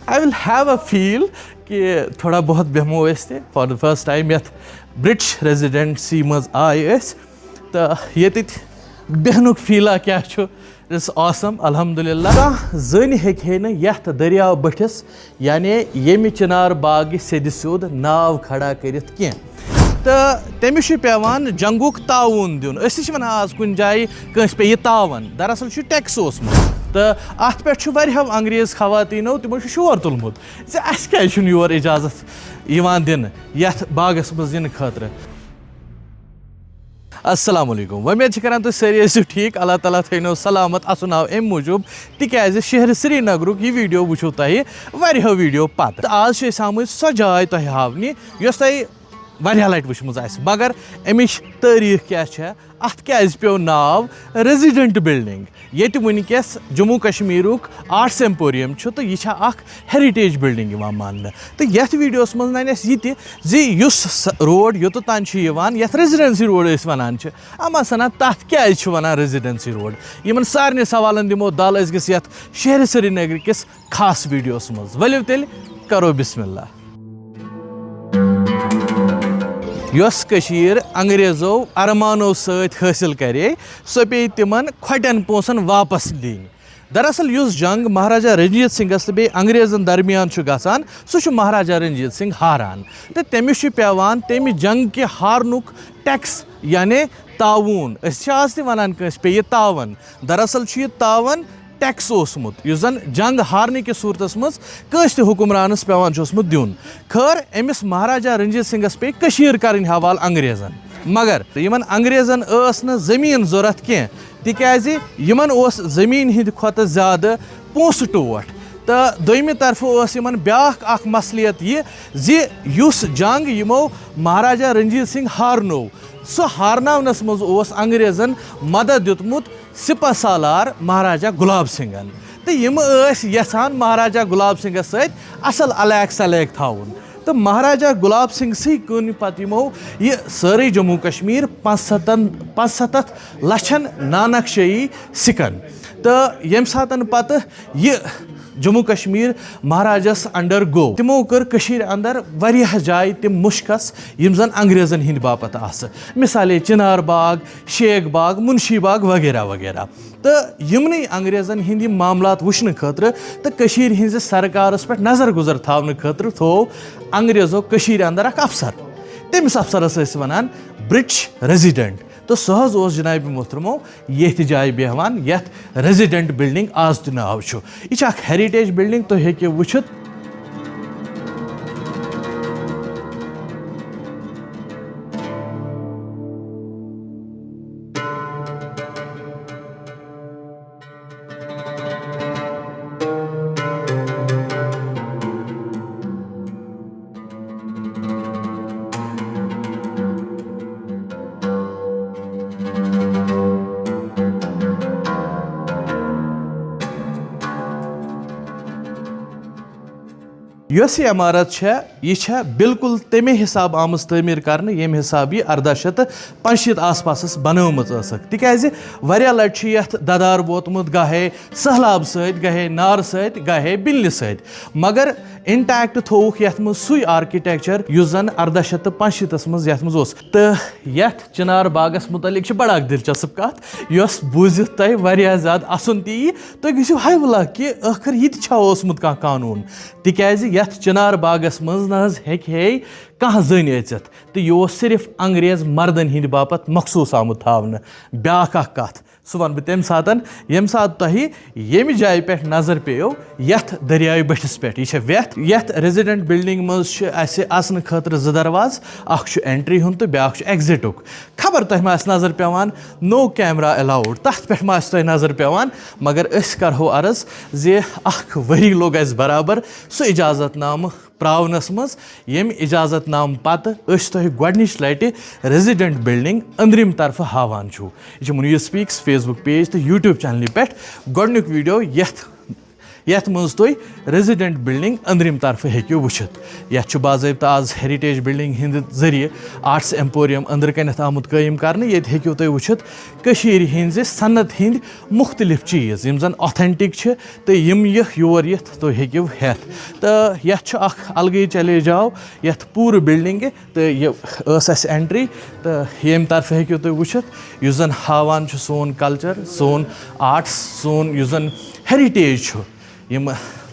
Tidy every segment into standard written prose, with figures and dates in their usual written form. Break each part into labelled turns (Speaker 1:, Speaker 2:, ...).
Speaker 1: I will have a feel कि थोड़ा बहुत बेहमो ऐसे for the first time यथ British residency मज आए ऐस तो ये तित बेहनुक फीला क्या छो It's awesome alhamdulillah ज़न हेके न यथ दरियाव बठिस यानी येमि चिनार बाग सेद सोद नाव खड़ा करित क्या तो तमिस पेवान जंगुक ताउन दिन वन आज कुन जाय कंस पे तावन दरअसल टैक्स ओसमुत तो अत पे अंग्रेज खवातीनो तमो शोर तुलमुत क्या योर इजाजत दिन यथ बागस मज इन खतर अस्सलाम वालेकुम उम्मीद करान तुम सारी ऐसे ठीक अल्लाह ताला थो सलामत असुन आव अम मूजूब तिकाज शहर श्रीनगरुक यह वीडियो वो तुम वीडियो पत आज आम सो जाय तुम हावनी यस तुम वारिया लट वुचमज मगर अमिच तारीख क्या अत क्या पे नाव रेजिडेंट बिल्डिंग ये वनकस जम्मू कश्मीरुक आर्ट्स एम्पोरियम तो यह हेरिटेज बिल्डिंग मान तो ये वीडियोस मज नन युस रोड योतन ये रेजिडेंसी रोड वन अमा सना तथ क्या वन रेजिडेंसी रोड इन सारे सवालन दिमो दल शहर श्रीनगर किस खास वीडियोस मज वलियो तेल करो बिस्मिल्लाह यस कशीर अंग्रेजों अरमानो सत हासिल करे सो पे तिमन खोटन पोसन वापस दिन दरअसल युस जंग महाराजा रणजीत सिंहस तो अंग्रेजन दरमियान गसान सह महाराजा रणजीत सिंह हारान तो तमिस पेवान तमि जंग के हारनुक टैक्स यानी ताऊन आज वन कंस पे यह तावन दरअसल यह तावन टैक्स ओसमुत युस जन जंग हारने की सूरत मज कंस हुक्मरानस पेवान दिन खैर अमिस महाराजा रणजीत सिंहस पे कशीर करन हवाल अंग्रेजन मगर यमन अंग्रेजन न जमीन जरूरत कह तिकाज यमन ओस जमीन हिंद खोत ज्यादा पोस टोट तो दोयमि तरफ यमन ब्याख अख मसलियत यह युस जंग यमो महाराजा रणजीत सिंह हारनो सो हारनावनस मज ओस अंग्रेजन मदद दितमुत सिपह सालार महाराजा गुलाब सिंहन तो यम यसान महाराजा गुलाब सिंह सत असल अलैक सलैक थाउन तो महाराजा गुलाब सिंह सी कन पत यमो यह सारे जम्मू कश्मीर 75 लक्षन नानकशाही सिकन तो यम सातन पत यह जम्मू कश्मीर महाराजस अंडर गो तिमो कर कशीर अंदर वारियाह जाय तिम मुश्कस यम जन अंग्रेजन हिंद बापत आस मिसाले चिनार बाग शेख बाग मुंशी बाग वगैरह वगैरह तो यमन अंग्रेजन हिंद मामलात वुचन खतर तो कशीर हिंज सरकारस पे नजर गुजर थावन खतर थो अंग्रेजों कशीर अंदर अख अफसर तमिस अफसरस वनान ब्रिटिश रेजिडेंट तो सहज ओस जनाब मोहतरमो ये जाय बेहवान यथ रेजिडेंट बिल्डिंग आज तो नाव यह हेरिटेज बिल्डिंग तो हेकियो वुचित यस इमारत यह बिल्कुल तमे हिसाब आमज तमीर कर ये हिसाब यह 1885 आस पास बनोम तिकाज वारिया लट यथ ददार वोतमुत गाहे सहलाब सत गाहे नार सत गाहे बिल्ल सत मगर इंटैक्ट थोक यथ मज सुई आर्किटेक्चर युस जन 1885 मज यथ मज तो यथ चिनार बागस मुतलिक बड़ा दिलचस्प कत यस बूजित तुम वारिया ज्यादा असन ती तुम गो हावला कि आखिर यह ओसमुत कह कानून तिकाज यथ चिनार बागस मज नज हे कह जन अचित तो यह सिर्फ अंग्रेज मर्दन हिंद बापत मखसूस आमुत थावन ब्याख कत सह वन तम सात यम सात तुह यम जाय पे नजर पेयो यथ दरियाव बठिस पे यह वेथ यथ रेजिडेंट बिल्डिंग मज आसन खतर ज दरवाज अख एंट्री हुन तो ब्याख एग्जिटुक खबर तुम नजर पेवान नो कैमरा अलाउड तथ पे तुम नजर पेवान मगर अस करो अर्ज जे अख वरी लोग अस बराबर सो इजाजत नाम प्रावनस मज यम इजाजत नाम पत तुह गोडनिच लट रेजिडेंट बिल्डिंग अंदरिम तरफ हावान यह मुनीर स्पीक्स फेसबुक पेज तो यूट्यूब चैनल पे गोडनुक वीडियो यथ मज तुम रेजिडेंट बिल्डिंग अंदरिम तरफ हेक्यो वुचित यथ बाज़ाब्ता आज हेरिटेज बिल्डिंग हिंद जरिए आर्ट्स एम्पोरियम अंदर कनथ आमुत कायम करने ये हेक्यो तुम वुचित कशीर हिंद सनत हिंद मुख्तलिफ चीज़ यम जन ऑथेंटिक तो यम योर यथ तुम हेक्यो हेथ तो यथ अलग चैलेंज आव यथ पूर बिल्डिंग तो यह एंट्री तो यम तरफ हेक्यो तुम वुचित युस जन हावान सोन कल्चर सोन आर्ट्स सोन युस जन हेरिटेज यम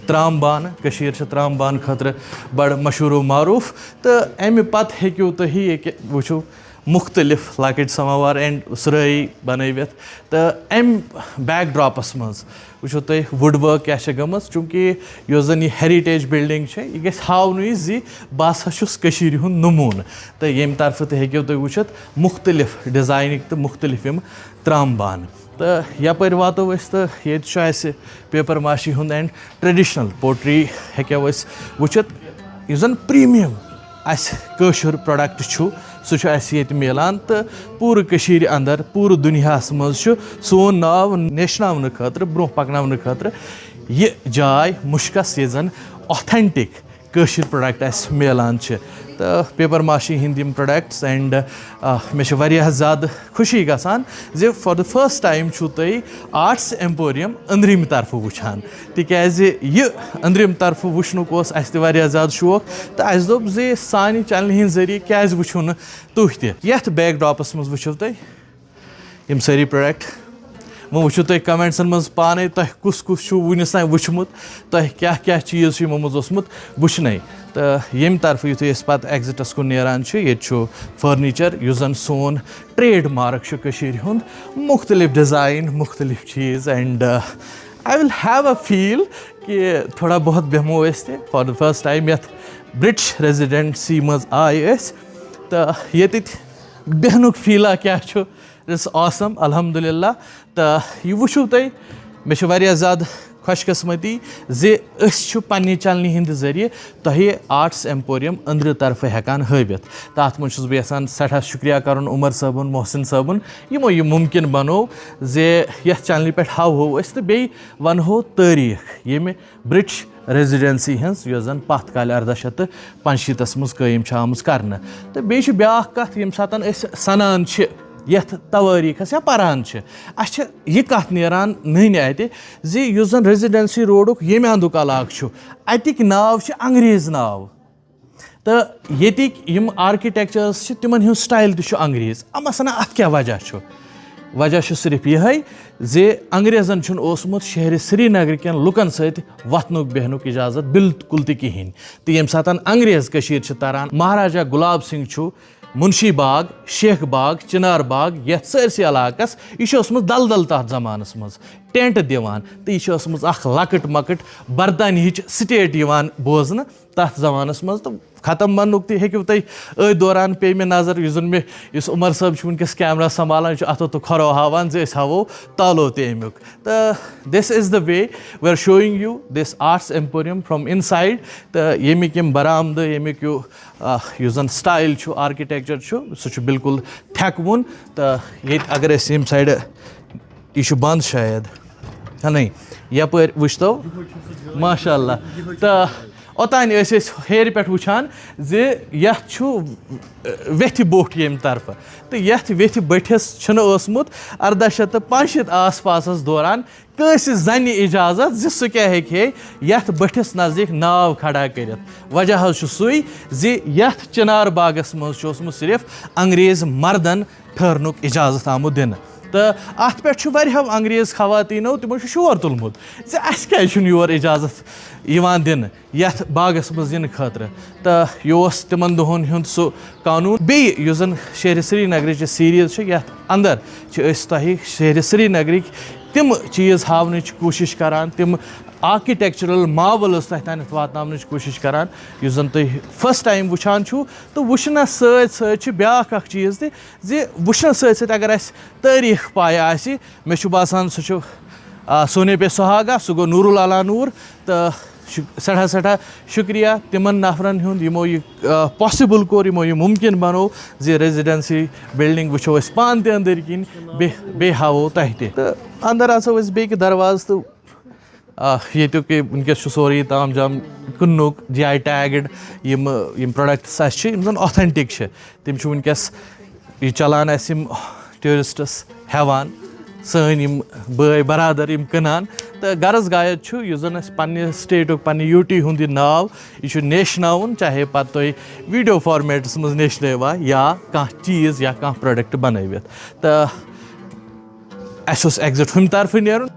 Speaker 1: त्राम बान कशीर त्राम बान खतर बड़ मशहूर मारूफ तो अमि पत हेक्यो तुम ये वुचो मुख्तलिफ लकट समावार एंड सुराई बनवित तो अम बैकड्रॉपस मज वुचो तुम वुड वर्क क्या गम चूँकि यह जन यह हेरिटेज बिल्डिंग ये गि हावन जी बहसा नमून तो यम तरफ तो हेक्यो तुम वुचित मुख्तलिफ डिज़ाइन तो मुख्तलिफ यम त्राम बान तो यपर वातो तो ये पेपर माशी हुंद एंड ट्रेडिशनल पोट्री हेक्यो वुचित यह जन प्रीमियम कशुर प्रोडक्ट सह मिलान तो पूर कशीर अंदर पूर दुनियास मज सोन नाव नेशनावन खतर ब्रोह पकनावन खतर यह जाय मुश्कस ये जन ऑथेंटिक कशुर प्रोडक्ट मिलान तो पेपर माशी हिंद प्रोडक्ट्स एंड मे ज़्यादा खुशी गसान जे फॉर द फर्स्ट टाइम तुम आर्ट्स एम्पोरियम अंदरिम तरफ वुचान तिकाज यह अंदरिम तरफ वुचनुक ज़्यादा शौक तो अस दोप जे सानि चैनल हिंद जरिए क्या वुचो न तुह तथ बैकड्रॉपस मज वुचो तुम यम सारी प्रोडक्ट वो वुचो तुम कमेंट्सन मज पाने तुह कुस कुस वुनिस तान वुचमुत तुह क्या क्या चीज़ यमो मज ओसमुत वुचने तो यम तरफ युथु पत एग्जिटस कुन नेरान ये फर्नीचर युस जन सोन ट्रेड मार्क कशीर हुंद मुख्तलिफ डिज़ाइन मुख्तलिफ चीज़ and I will have a feel कि थोड़ा बहुत बेहमो फॉर द फर्स्ट टाइम यथ ब्रिटिश रेजिडेंसी मज आय तो ये बेहनुक फीला क्या इट्स ऑसम अल्हम्दुलिल्लाह तो यह वुचो तुम मे ज़्यादा खुशकिस्मती जे पन्ने चैनल हिंद जरिए तुह आर्ट्स एम्पोरियम अंदर तरफ हेकान हवित तथ मज बह यहां सठा शुक्रिया करन उमर सबन मोहसिन सबन यमो यह मुमकिन बनो जे यह चैनल पे हावो तो बे वनहो तारीख यम ब्रिटिश रेजिडेंसी हज जन पत काल 1885 मज कायम आमज कर तो बे ब्या कत यम सातन सनान यथ तवारीखस या पारान यह कत नेरान नन अत जुस जन रेजिडेंसी रोडुक येम अंदुक अलाक अतिक नाव अंग्रेज नाव तो येतिक यम आर्किटेक्चर्स तिमन हुंद स्टाइल तो अंग्रेज अमसन अत क्या वजह सिर्फ यह जे अंग्रेजन ओसमुत शहर श्रीनगर कन लुकन सत वथनुक बेहनुक इजाजत बिल्कुल कहें तो यम सात अंग्रेज कशीर तरान महाराजा गुलाब सिंह मुंशी बाग शेख बाग चिनार बाग ये सरसी इलाकस यह दलदल तथ जमानस मज टेंट दिवान तो यह लकट मकट बरतानी स्टेट बोजन तथ जमानस मज तो खत्म बनुक तू तुम दौरान पे मे नजर मे उमर साहब वनकस कैमरा संभालान अतो तो खरो हावान जे हावो तालो तमुक तो this is the way we are showing you this arts emporium from inside तो यमिक बरामद यमिक यह जन स्टाइल आर्किटेक्चर सह बिल्कुल थेकवन तो ये अगर यम साइड यह बंद शायद नहीं यपर वुचतो माशाअल्लाह तो ओतान हेर पे वुचान जे यथ वेथ बोट यम तरफ तो यथ वेथ बठिस ओसमुत 1865 आस पास दौरान कंस जन इजाजत जे सह क्या हे यथ बठिस नजदीक नाव खड़ा कर वजह सुई जे यथ चिनार बागस मज सिर्फ अंग्रेज मर्दन ठहरनुक इजाजत आमुत दिन तो अत पे अंग्रेज खवातीनो तिमो शोर तुलमुत जे अस क्या योर इजाजत दिन यथ बागस मज इन खतर तो यह तिमन दोहन हुंद सह कानून बे जन शहर श्रीनगर सीरीज यथ अंदर तुह शहर श्रीनगर तिम चीज़ हावन कोशिश करान तिम आर्किटेक्चरल मावल्स तह तान वातन कोशिश करान यु जन तुम फर्स्ट टाइम वुचान तो वुचनस ब्या चीज़ जे वुचनस अगर अस तारीख पाए आसि मे बासान सह सोने पे सुहागा सह गो नूरुल अला नूर तो सठा सठा शुक्रिया तिमन नफरन हुंद यमो यह पॉसिबल कोर यमो यह मुमकिन बनो जे रेजिडेंसी बिल्डिंग वुचो पान अंदर किन बे हावो तह तो अंदर आसो बे दरवाज तो येत्युक वनकस सोरे ताम जाम कुन्नुक GI टैगड यम प्रोडक्ट्स अन ऑथेंटिक तम वनकस यह चलान यम टूरिस्टस हेवान सन यम बय बरादर यम कनान तो गर्ज गायत यह जन पे स्टेटुक पे यूटी हुंद यह नाव यह नेशनावन चाहे पत तुम वीडियो फॉर्मेटस मज नेशनवा या कह चीज़ या कह प्रोडक्ट बनवित तो अस एग्जिट हम तरफ नेरुन।